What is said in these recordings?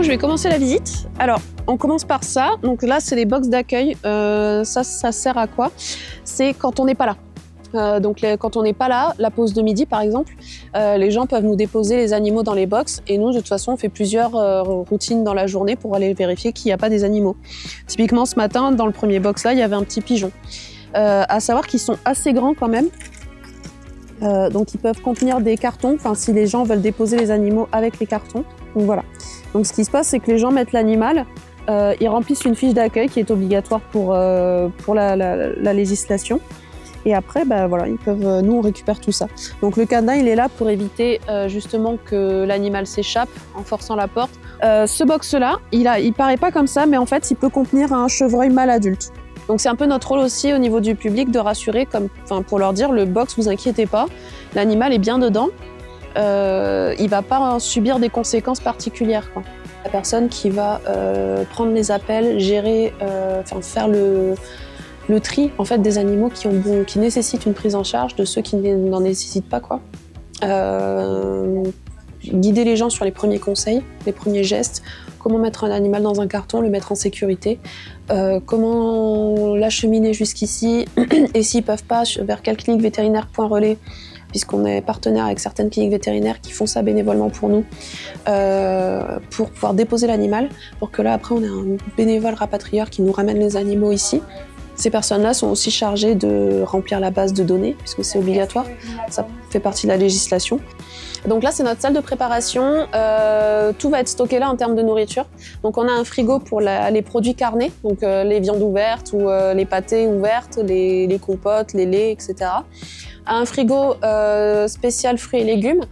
coup, je vais commencer la visite. Alors, on commence par ça. Donc là, c'est les box d'accueil. Ça sert à quoi? C'est quand on n'est pas là. Quand on n'est pas là, la pause de midi par exemple, les gens peuvent nous déposer les animaux dans les box et nous de toute façon on fait plusieurs routines dans la journée pour aller vérifier qu'il n'y a pas des animaux. Typiquement ce matin dans le premier box là il y avait un petit pigeon. À savoir qu'ils sont assez grands quand même, donc ils peuvent contenir des cartons, enfin si les gens veulent déposer les animaux avec les cartons. Donc voilà. Donc ce qui se passe c'est que les gens mettent l'animal, ils remplissent une fiche d'accueil qui est obligatoire pour la législation. Et après, bah, voilà, nous on récupère tout ça. Donc le cadenas, il est là pour éviter justement que l'animal s'échappe en forçant la porte. Ce box-là, il paraît pas comme ça, mais en fait, il peut contenir un chevreuil mâle adulte. Donc c'est un peu notre rôle aussi au niveau du public de rassurer, pour leur dire le box, vous inquiétez pas, l'animal est bien dedans, il va pas subir des conséquences particulières, quoi. La personne qui va prendre les appels, gérer, faire le tri en fait des animaux qui nécessitent une prise en charge de ceux qui n'en nécessitent pas, quoi. Guider les gens sur les premiers conseils, les premiers gestes, comment mettre un animal dans un carton, le mettre en sécurité, comment l'acheminer jusqu'ici et s'ils peuvent pas, vers quelle clinique vétérinaire point relais, puisqu'on est partenaire avec certaines cliniques vétérinaires qui font ça bénévolement pour nous, pour pouvoir déposer l'animal, pour que là après on ait un bénévole rapatrieur qui nous ramène les animaux ici. Ces personnes-là sont aussi chargées de remplir la base de données, puisque c'est obligatoire, ça fait partie de la législation. Donc là, c'est notre salle de préparation. Tout va être stocké là en termes de nourriture. Donc on a un frigo pour les produits carnés, donc les viandes ouvertes ou les pâtés ouvertes, les compotes, les laits, etc. Un frigo spécial fruits et légumes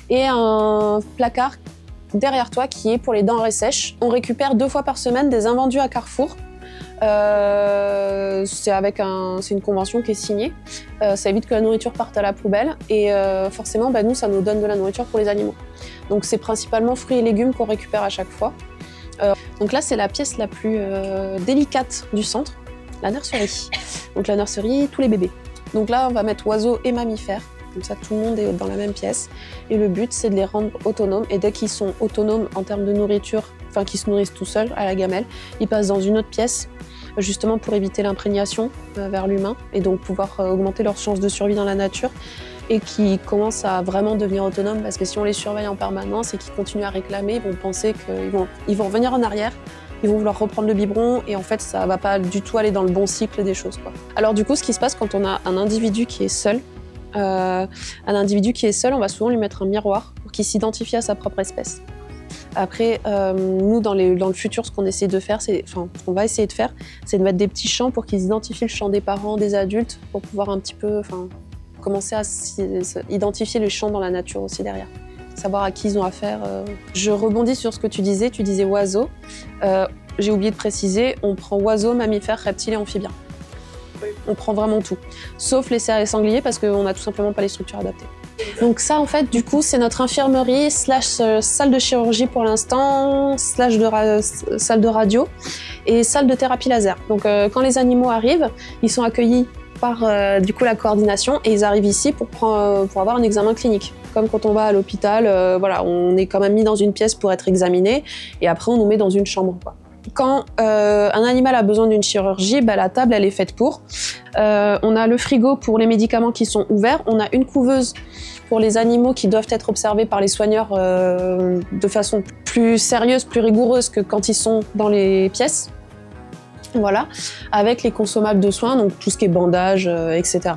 et un placard derrière toi qui est pour les denrées sèches. On récupère 2 fois par semaine des invendus à Carrefour. C'est une convention qui est signée. Ça évite que la nourriture parte à la poubelle et forcément, nous, ça nous donne de la nourriture pour les animaux. Donc c'est principalement fruits et légumes qu'on récupère à chaque fois. Donc là, c'est la pièce la plus délicate du centre, la nurserie. Donc la nurserie, tous les bébés. Donc là, on va mettre oiseaux et mammifères. Comme ça, tout le monde est dans la même pièce. Et le but, c'est de les rendre autonomes. Et dès qu'ils sont autonomes en termes de nourriture, enfin qu'ils se nourrissent tout seuls à la gamelle, ils passent dans une autre pièce, justement pour éviter l'imprégnation vers l'humain et donc pouvoir augmenter leurs chances de survie dans la nature et qui commencent à vraiment devenir autonomes parce que si on les surveille en permanence et qu'ils continuent à réclamer, ils vont penser qu'ils vont revenir en arrière, ils vont vouloir reprendre le biberon et en fait ça va pas du tout aller dans le bon cycle des choses, quoi. Alors du coup, ce qui se passe quand on a un individu qui est seul, on va souvent lui mettre un miroir pour qu'il s'identifie à sa propre espèce. Après, nous, dans le futur, ce qu'on essaie de faire, ce qu'on va essayer de faire, c'est de mettre des petits champs pour qu'ils identifient le champ des parents, des adultes, pour pouvoir un petit peu, commencer à identifier les champs dans la nature aussi derrière, savoir à qui ils ont affaire. Je rebondis sur ce que tu disais oiseaux. J'ai oublié de préciser, on prend oiseaux, mammifères, reptiles et amphibiens. On prend vraiment tout, sauf les cerfs et sangliers parce qu'on n'a tout simplement pas les structures adaptées. Donc ça, en fait, du coup, c'est notre infirmerie / salle de chirurgie pour l'instant, / salle de radio et salle de thérapie laser. Donc quand les animaux arrivent, ils sont accueillis par du coup la coordination et ils arrivent ici pour avoir un examen clinique. Comme quand on va à l'hôpital, voilà, on est quand même mis dans une pièce pour être examiné et après on nous met dans une chambre, quoi. Quand un animal a besoin d'une chirurgie, la table elle est faite pour. On a le frigo pour les médicaments qui sont ouverts. On a une couveuse pour les animaux qui doivent être observés par les soigneurs de façon plus sérieuse, plus rigoureuse que quand ils sont dans les pièces. Voilà, avec les consommables de soins, donc tout ce qui est bandage, etc.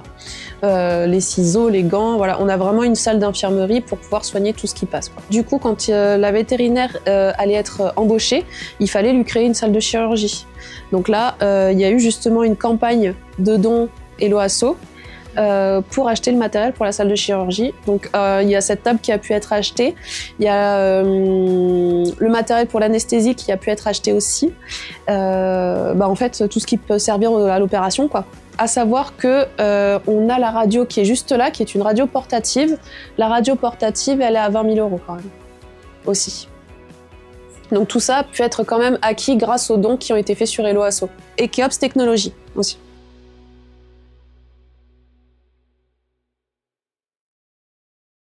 Les ciseaux, les gants, voilà, on a vraiment une salle d'infirmerie pour pouvoir soigner tout ce qui passe, quoi. Du coup, quand la vétérinaire allait être embauchée, il fallait lui créer une salle de chirurgie. Donc là, il y a eu justement une campagne de dons Eloasso pour acheter le matériel pour la salle de chirurgie. Donc il y a cette table qui a pu être achetée, il y a le matériel pour l'anesthésie qui a pu être acheté aussi. En fait, tout ce qui peut servir à l'opération, quoi. À savoir que on a la radio qui est juste là, qui est une radio portative. La radio portative, elle est à 20 000 € quand même, aussi. Donc tout ça a pu être quand même acquis grâce aux dons qui ont été faits sur Eloasso. Et Keops Technologies aussi.